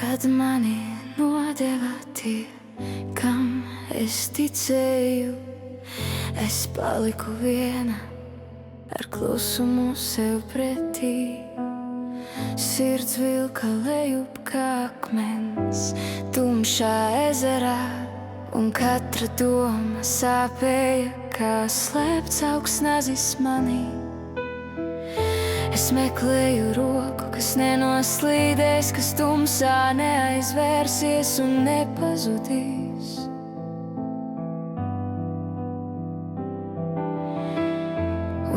Kad mani nodeva tie, kam es ticēju, es paliku viena ar klusumu sev pretī. Sirds vilka lejup kā akmens tumšā ezerā, un katra doma sāpēja kā slēpts augsts nazis manī. Es meklēju roku, kas nenoslīdēs, kas tumsā neaizvērsies un nepazudīs.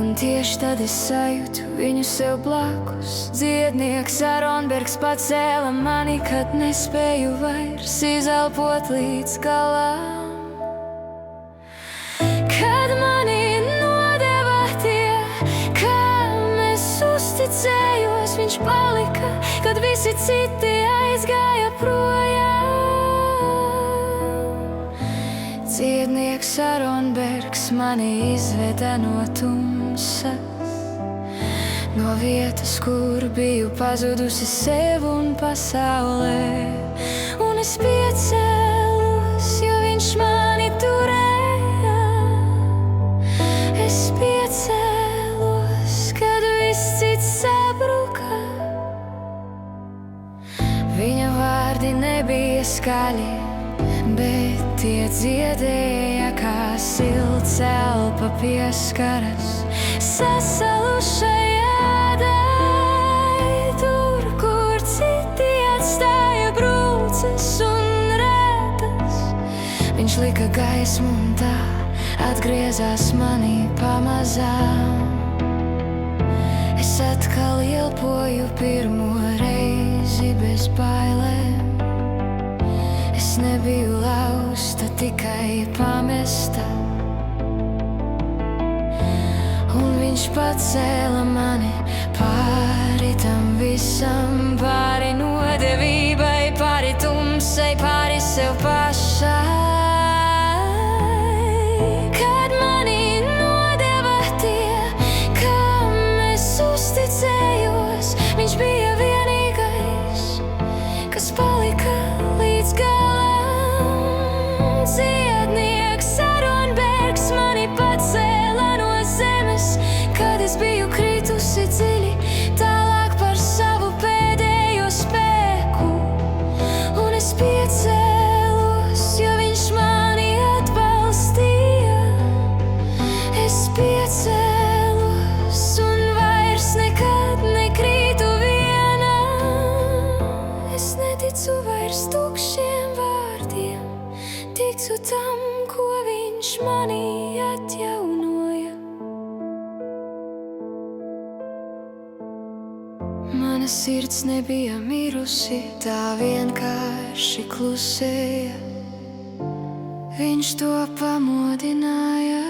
Un tieši tad es sajūtu viņu sev blakus. Dziednieks Aronbergs pacēla mani, kad nespēju vairs izelpot līdz galam. Kad mani nodeva tie, kam es uzticējos, viņš palika, kad visi citi aizgāja projām. Dziednieks Aronbergs mani izveda no tumsas, no vietas, kur biju pazudusi sev un pasaulē. Un es piecēlos, jo viņš mani turēja. Es piecēlos, kad viss cits sabruka. Viņa vārdi nebija skaļi, bet tie dziedēja, kā silts elpa pieskaras sasalušai ādai. Tur, kur citi atstāja brūces un rētas, viņš lika gaismu un tā atgriezās manī pamazām. Es atkal ielpoju pirmo reizi bez bailēm. Es nebiju lausta, tikai pamesta. Un viņš pacēla mani pāri tam visam, pāri nodevībai, pāri tumsai, pāri sev pašai. Kad mani nodeva tie, kam es uzticējos, viņš bija vienīgais, kas palika līdz galam. Dziednieks Aronbergs mani pacēla no zemes, kad es biju kritusi dziļi, tālāk par savu pēdējo spēku. Un es piecēlos, jo viņš mani atbalstīja. Es piecēlos un vairs nekad nekrītu viena. Es neticu vairs tukšiem vārdiem, ticu tam, ko viņš manī atjaunoja. Mana sirds nebija mirusi, tā vienkārši klusēja. Viņš to pamodināja.